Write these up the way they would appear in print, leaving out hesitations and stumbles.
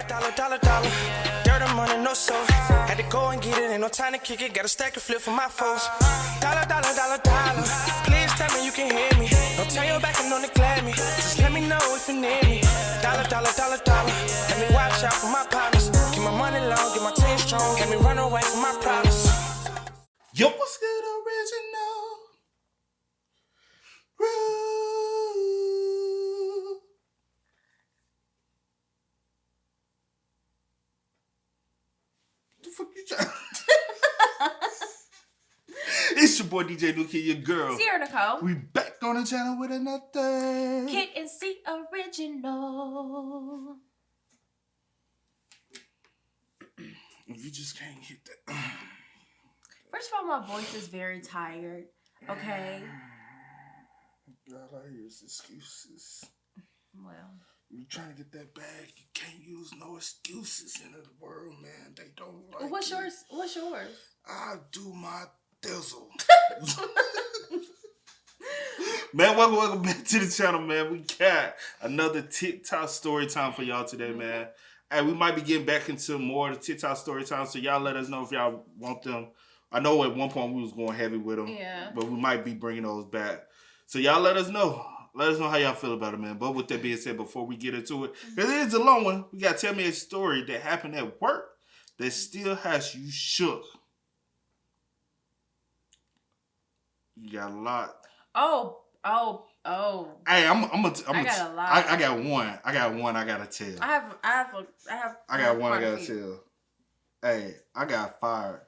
Dollar. Dirt and money, no soul. Had to go and get it, ain't no time to kick it. Got a stack and flip for my foes. Dollar. Please tell me you can hear me. Don't turn your back and don't neglect me. Just let me know if you need me. Dollar. Let me watch out for my partners. Keep my money long, get my team strong. Let me run away from my problems. Yo, what's good, original? What the fuck you trying? It's your boy DJ Nuki, your girl. Sierra Nicole. We back on the channel with another Kid and C original. If you just can't hit that. First of all, my voice is very tired. Okay. All I hear is excuses. Well, You're trying to get that bag. You can't use no excuses in the world, man. They don't like what's it. yours? What's yours? I do my thizzle. Man, welcome back to the channel, man. We got another TikTok story time for y'all today, man. Hey, we might be getting back into more of the TikTok story time, so y'all let us know if y'all want them. I know at one point we was going heavy with them, but we might be bringing those back. So y'all let us know. Let us know how y'all feel about it, man. But with that being said, before we get into it, because it is a long one, we got to tell me a story that happened at work that still has you shook. You got a lot. Oh. Hey, I'm I got a lot. I got one. I got to tell. I got one I gotta tell. Hey, I got fired.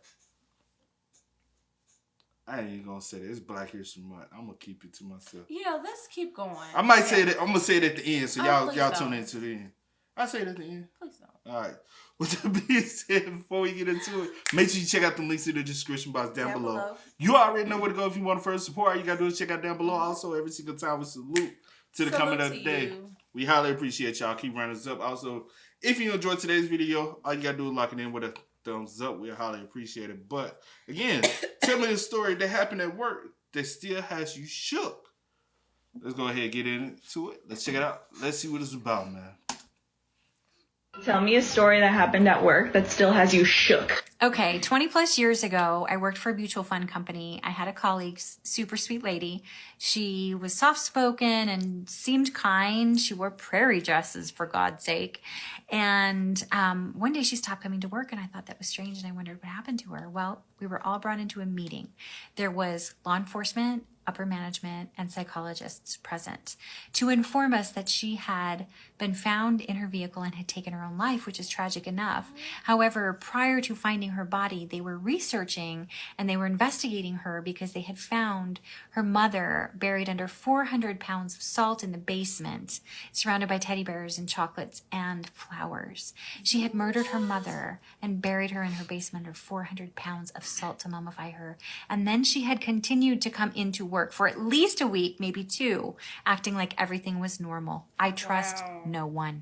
I ain't even gonna say that. It's Black History Month. I'm gonna keep it to myself. Yeah, let's keep going. I might say that. I'm gonna say it at the end, so y'all don't. tune in to the end. I say it at the end. Please don't. All right. With that being said, before we get into it, make sure you check out the links in the description box down below. You already know where to go if you want to further support. All you gotta do is check out down below. Also, every single time we salute to the comment of the day. We highly appreciate y'all. Keep running us up. Also, if you enjoyed today's video, all you gotta do is lock it in with a thumbs up. We highly appreciate it. But again, tell me the story that happened at work that still has you shook. Let's go ahead and get into it. Let's check it out. Let's see what it's about, man. Tell me a story that happened at work that still has you shook. Okay, 20 plus years ago, I worked for a mutual fund company. I had a colleague, super sweet lady. She was soft-spoken and seemed kind. She wore prairie dresses, for God's sake. And one day she stopped coming to work, and I thought that was strange, and I wondered what happened to her. Well, we were all brought into a meeting. There was law enforcement, upper management, and psychologists present to inform us that she had been found in her vehicle and had taken her own life, which is tragic enough. However, prior to finding her body, they were researching and they were investigating her because they had found her mother buried under 400 pounds of salt in the basement, surrounded by teddy bears and chocolates and flowers. She had murdered her mother and buried her in her basement under 400 pounds of salt to mummify her. And then she had continued to come into work for at least a week, maybe two, acting like everything was normal. I trust no one.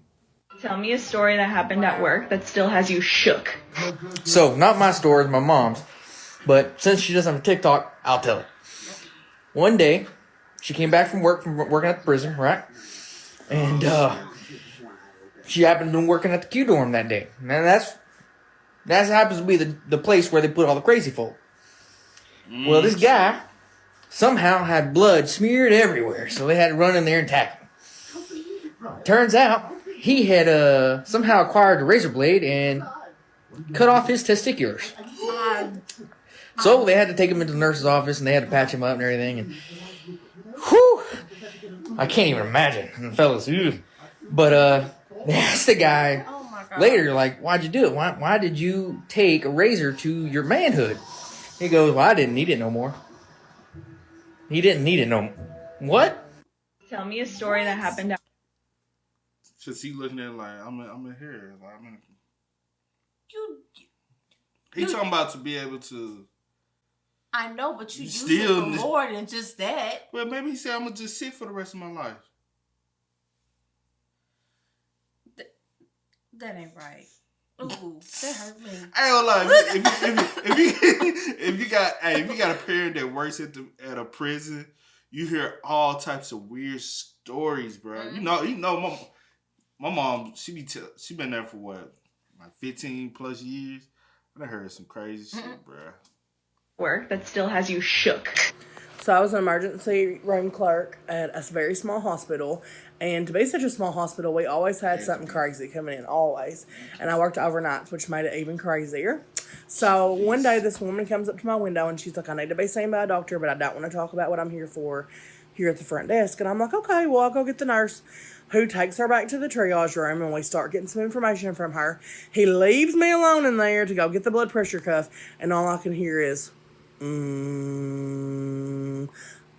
Tell me a story that happened at work that still has you shook. So, not my story, my mom's. But since she doesn't have a TikTok, I'll tell it. One day, she came back from working at the prison, right? And she happened to be working at the Q dorm that day. And that happens to be the place where they put all the crazy folk. Well, this guy somehow had blood smeared everywhere, so they had to run in there and tackle him. Turns out he had somehow acquired a razor blade and cut off his testiculars. So they had to take him into the nurse's office and they had to patch him up and everything. And whew, I can't even imagine. And the fellas, ew. But they asked the guy later, like, why'd you do it? Why did you take a razor to your manhood? He goes, well, I didn't need it no more. He didn't need it no more. What? Tell me a story that happened at Just he looking at it like, I'm in here. Like, I'm in. You talking about to be able to. I know, but you still use it for more than just that. Well, maybe he said I'm gonna just sit for the rest of my life. That ain't right. Ooh, that hurt me. I ain't gonna lie. If you got a parent that works at a prison, you hear all types of weird stories, bro. Mm-hmm. You know, My mom, she been there for what, like 15 plus years. I done heard some crazy shit, bruh. Work that still has you shook. So I was an emergency room clerk at a very small hospital. And to be such a small hospital, we always had something crazy coming in, always. And I worked overnights, which made it even crazier. So one day this woman comes up to my window and she's like, I need to be seen by a doctor, but I don't want to talk about what I'm here for here at the front desk. And I'm like, okay, well, I'll go get the nurse, who takes her back to the triage room, and we start getting some information from her. He leaves me alone in there to go get the blood pressure cuff, and all I can hear is,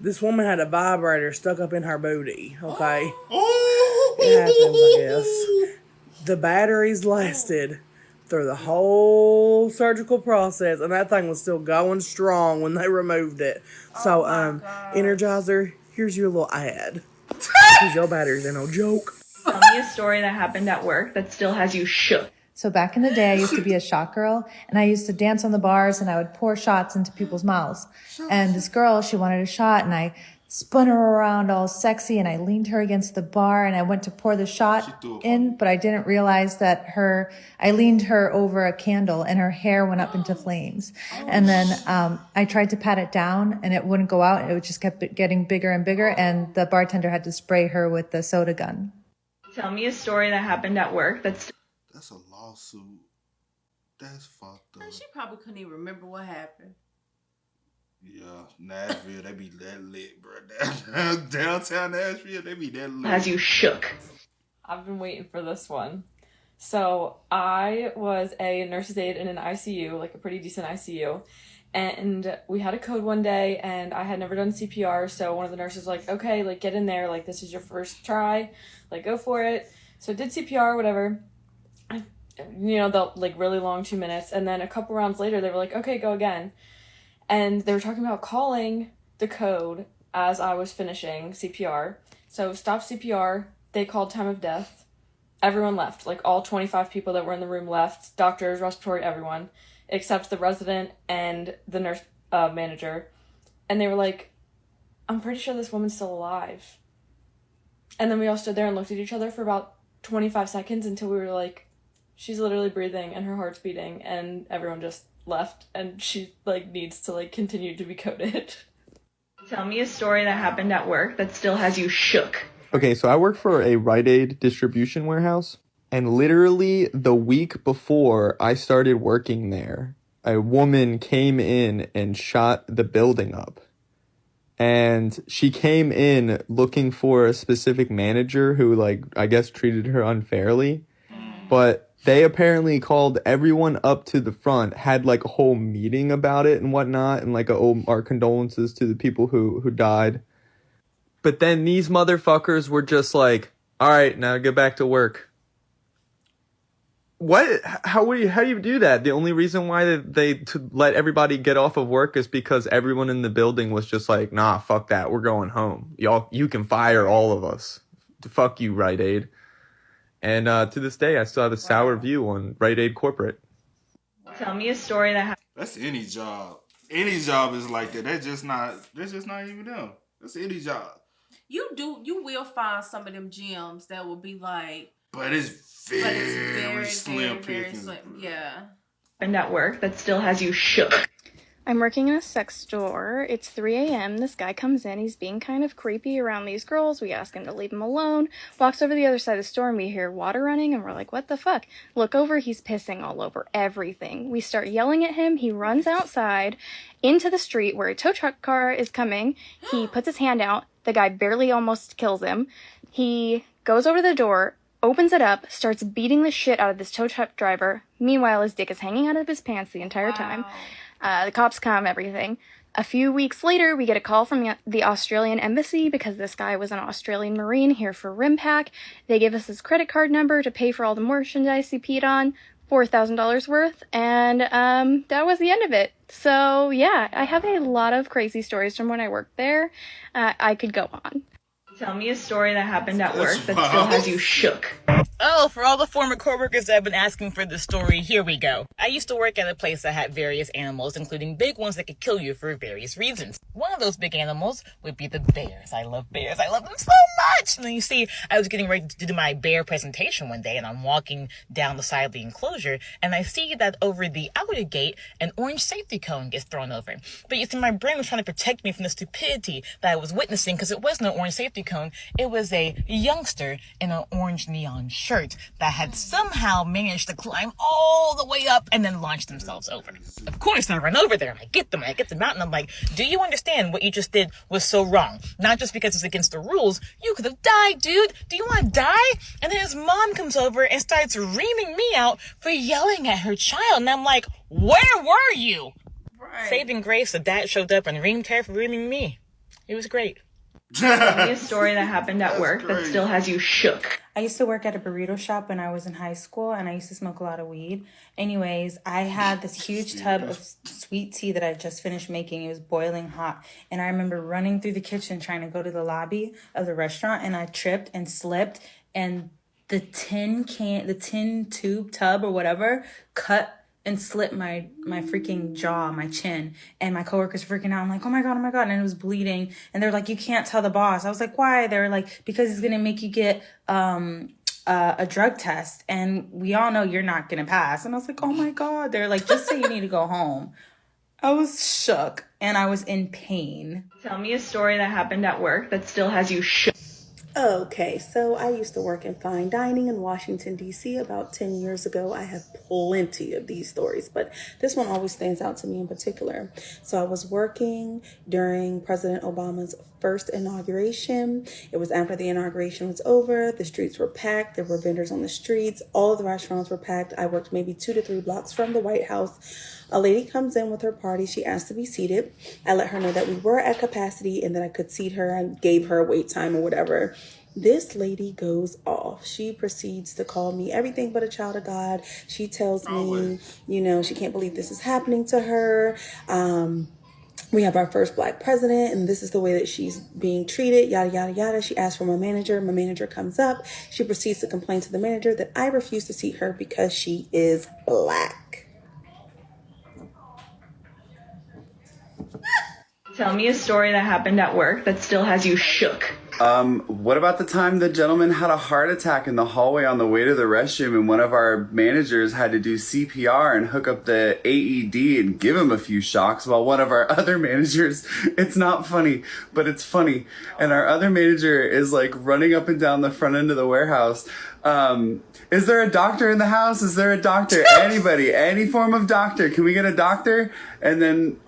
this woman had a vibrator stuck up in her booty, okay? It happens, I guess. The batteries lasted through the whole surgical process, and that thing was still going strong when they removed it. So, Energizer, here's your little ad. Because your batteries ain't no joke. Tell me a story that happened at work that still has you shook. So back in the day, I used to be a shot girl, and I used to dance on the bars, and I would pour shots into people's mouths. And this girl, she wanted a shot, and I spun her around all sexy, and I leaned her against the bar, and I went to pour the shot in, but I didn't realize that I leaned her over a candle, and her hair went up into flames. And then I tried to pat it down, and it wouldn't go out. It just kept getting bigger and bigger, and the bartender had to spray her with the soda gun. Tell me a story that happened at work that's a lawsuit. That's fucked up. She probably couldn't even remember what happened. Yeah, Nashville, they be that lit, bro. Downtown Nashville, they be that lit. has you shook. I've been waiting for this one. So I was a nurse's aide in an ICU, like a pretty decent ICU. And we had a code one day, and I had never done CPR. So one of the nurses was like, okay, like get in there. Like this is your first try. Like go for it. So I did CPR, whatever. The like really long 2 minutes. And then a couple rounds later, they were like, okay, go again. And they were talking about calling the code as I was finishing CPR. So stop CPR. They called time of death. Everyone left. Like all 25 people that were in the room left. Doctors, respiratory, everyone. Except the resident and the nurse manager. And they were like, I'm pretty sure this woman's still alive. And then we all stood there and looked at each other for about 25 seconds until we were like, she's literally breathing and her heart's beating, and everyone just left, and she like needs to like continue to be coded. Tell me a story that happened at work that still has you shook. Okay, so I work for a Rite Aid distribution warehouse, and literally the week before I started working there, a woman came in and shot the building up. And she came in looking for a specific manager who, like, I guess treated her unfairly. But they apparently called everyone up to the front, had like a whole meeting about it and whatnot, and like our condolences to the people who died. But then these motherfuckers were just like, all right, now get back to work. What? How do you do that? The only reason why they to let everybody get off of work is because everyone in the building was just like, nah, fuck that, we're going home. Y'all, you can fire all of us. Fuck you, Rite Aid. And to this day, I still have a sour view on Rite Aid corporate. Tell me a story that That's any job. Any job is like that. That's just not even them. That's any job. You will find some of them gyms that will be like, but it's very slim pickings. Yeah. happened at work that still has you shook. I'm working in a sex store. It's 3 a.m. This guy comes in. He's being kind of creepy around these girls. We ask him to leave him alone. Walks over to the other side of the store and we hear water running and we're like, what the fuck? Look over. He's pissing all over everything. We start yelling at him. He runs outside into the street where a tow truck car is coming. He puts his hand out. The guy barely almost kills him. He goes over to the door, opens it up, starts beating the shit out of this tow truck driver. Meanwhile, his dick is hanging out of his pants the entire time. The cops come, everything. A few weeks later, we get a call from the Australian embassy because this guy was an Australian Marine here for RIMPAC. They give us his credit card number to pay for all the merchandise he peed on, $4,000 worth, and that was the end of it. So, yeah, I have a lot of crazy stories from when I worked there. I could go on. Tell me a story that happened at work that still has you shook. Oh, for all the former coworkers that have been asking for this story, here we go. I used to work at a place that had various animals, including big ones that could kill you for various reasons. One of those big animals would be the bears. I love bears. I love them so much. And then you see, I was getting ready to do my bear presentation one day, and I'm walking down the side of the enclosure, and I see that over the outer gate, an orange safety cone gets thrown over. But you see, my brain was trying to protect me from the stupidity that I was witnessing, because it was no orange safety cone. It was a youngster in an orange neon shirt that had somehow managed to climb all the way up and then launch themselves over. Of course, I run over there and I get them out, and I'm like, do you understand what you just did was so wrong? Not just because it's against the rules. You could have died, dude. Do you want to die? And then his mom comes over and starts reaming me out for yelling at her child. And I'm like, where were you? Right. Saving grace, the dad showed up and reamed her for reaming me. It was great. Tell me a story that happened at work that still has you shook. I used to work at a burrito shop when I was in high school, and I used to smoke a lot of weed. Anyways, I had this huge tub of sweet tea that I just finished making. It was boiling hot. And I remember running through the kitchen trying to go to the lobby of the restaurant, and I tripped and slipped, and the tin tube tub or whatever cut and slit my freaking jaw, my chin. And my coworkers freaking out. I'm like, oh my God. And it was bleeding. And they're like, you can't tell the boss. I was like, why? They're like, because he's going to make you get a drug test. And we all know you're not going to pass. And I was like, oh my God. They're like, just say you need to go home. I was shook and I was in pain. Tell me a story that happened at work that still has you shook. Okay, so I used to work in fine dining in Washington, D.C. about 10 years ago. I have plenty of these stories, but this one always stands out to me in particular. So I was working during President Obama's first inauguration. It was after the inauguration was over. The streets were packed. There were vendors on the streets. All of the restaurants were packed. I worked maybe 2 to 3 blocks from the White House. A lady comes in with her party. She asked to be seated. I let her know that we were at capacity and that I could seat her and gave her wait time or whatever. This lady goes off. She proceeds to call me everything but a child of God. She tells me, she can't believe this is happening to her. We have our first Black president, and this is the way that she's being treated, yada, yada, yada. She asks for my manager. My manager comes up. She proceeds to complain to the manager that I refuse to seat her because she is Black. Tell me a story that happened at work that still has you shook. What about the time the gentleman had a heart attack in the hallway on the way to the restroom, and one of our managers had to do CPR and hook up the AED and give him a few shocks, while one of our other managers, it's not funny, but it's funny, and our other manager is like running up and down the front end of the warehouse. Is there a doctor in the house? Is there a doctor? Anybody? Any form of doctor? Can we get a doctor? And then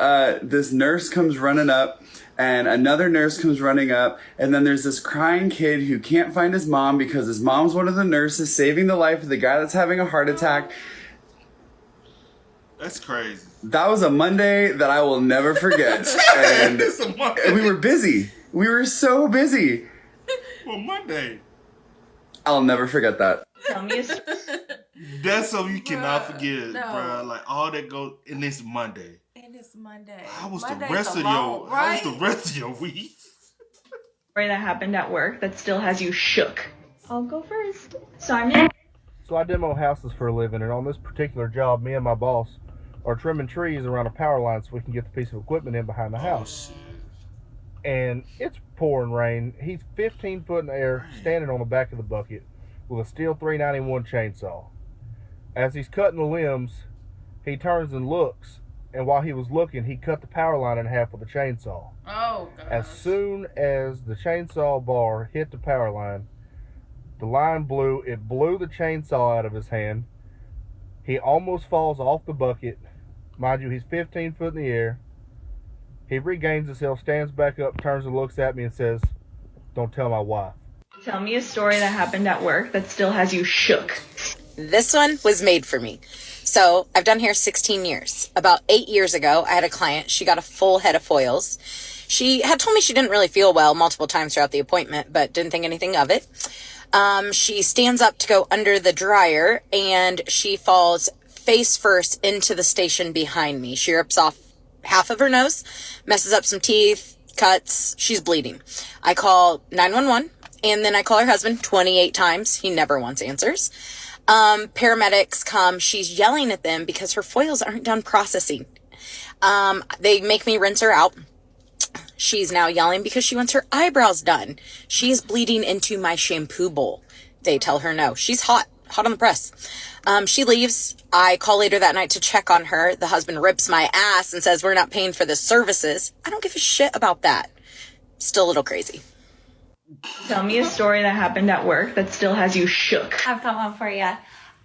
this nurse comes running up, and another nurse comes running up, and then there's this crying kid who can't find his mom because his mom's one of the nurses saving the life of the guy that's having a heart attack. That's crazy. That was a Monday that I will never forget. And we were busy. We were so busy. Well, Monday. I'll never forget that. Tell me a That's so you cannot forget, bro. Like all that goes, and it's Monday. And it's Monday. How was Monday's the rest of alone, your? right? How was the rest of your week? Story that happened at work that still has you shook. I'll go first. Simon. So I demo houses for a living, and on this particular job, me and my boss are trimming trees around a power line so we can get the piece of equipment in behind the house. And it's pouring rain. He's 15 foot in the air, standing on the back of the bucket with a steel 391 chainsaw. As he's cutting the limbs, he turns and looks, and while he was looking, he cut the power line in half with a chainsaw. Oh, God. As soon as the chainsaw bar hit the power line, the line blew. It blew the chainsaw out of his hand. He almost falls off the bucket. Mind you, he's 15 foot in the air. He regains himself, stands back up, turns and looks at me and says, "Don't tell my wife." Tell me a story that happened at work that still has you shook. This one was made for me. So I've done hair 16 years. About 8 years ago, I had a client. She got a full head of foils. She had told me she didn't really feel well multiple times throughout the appointment, but didn't think anything of it. She stands up to go under the dryer, and she falls face first into the station behind me. She rips off half of her nose, messes up some teeth, cuts, she's bleeding. I call 911, and then I call her husband 28 times. He never once answers. Paramedics come. She's yelling at them because her foils aren't done processing. They make me rinse her out. She's now yelling because she wants her eyebrows done. She's bleeding into my shampoo bowl. They tell her no. She's hot on the press. She leaves. I call later that night to check on her. The husband rips my ass and says we're not paying for the services. I don't give a shit about that. Still a little crazy. Tell me a story that happened at work that still has you shook. I've got one for you.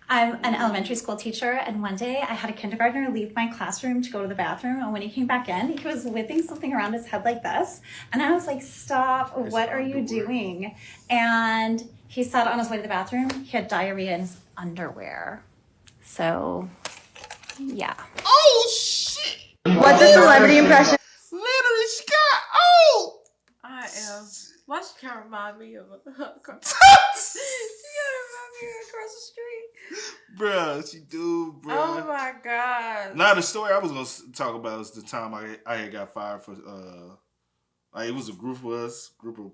I'm an elementary school teacher, and one day I had a kindergartner leave my classroom to go to the bathroom, and when he came back in, he was whipping something around his head like this, and I was like, stop, what are you doing? And he said on his way to the bathroom, he had diarrhea in his underwear. So, yeah. Oh, shit! What's a celebrity impression? Literally, she got old! I am. Why she can't remind me of she gotta remind me across the street. Bruh, she do, bruh. Oh my god. Now, the story I was going to talk about is the time I had got fired for, like, it was a group of us, you know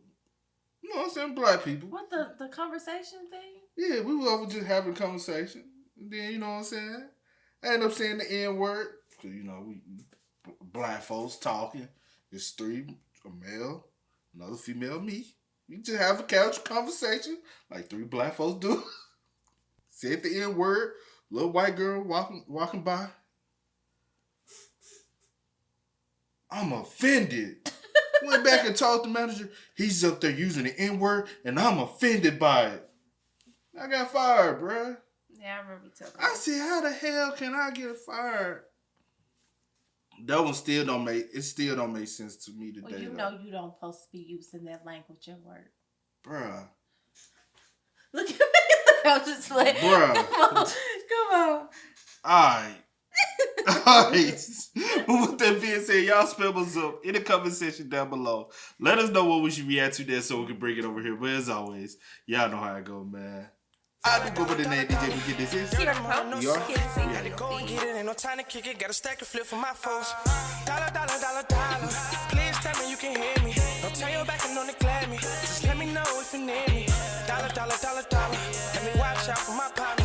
what I'm saying, black people. What, the conversation thing? Yeah, we were over just having a conversation. And then, you know what I'm saying, I ended up saying the N-word. Because, you know, we black folks talking. It's three, a male, another female, me. We just have a casual conversation like three black folks do. Said the N-word. Little white girl walking by. I'm offended. Went back and talked to the manager. He's up there using the N-word, and I'm offended by it. I got fired, bruh. Yeah, I remember telling I said, how the hell can I get fired? That one still don't make sense to me today. Well, you know you don't supposed to be using that language at work. Bruh. Look at me. I'm just playing. Bruh. Come on. Alright. Alright. But with that being said, y'all spell us up in the comment section down below. Let us know what we should react to there so we can bring it over here. But as always, y'all know how it go, man. I do go with the name DJ we get this is. Had to go and get it, ain't no time to kick it. Got a stack of flip for my folks. Dollar. Please tell me you can hear me. Don't turn your back and don't neglect me. Just let me know if you need me. Dollar. Let me watch out for my partner.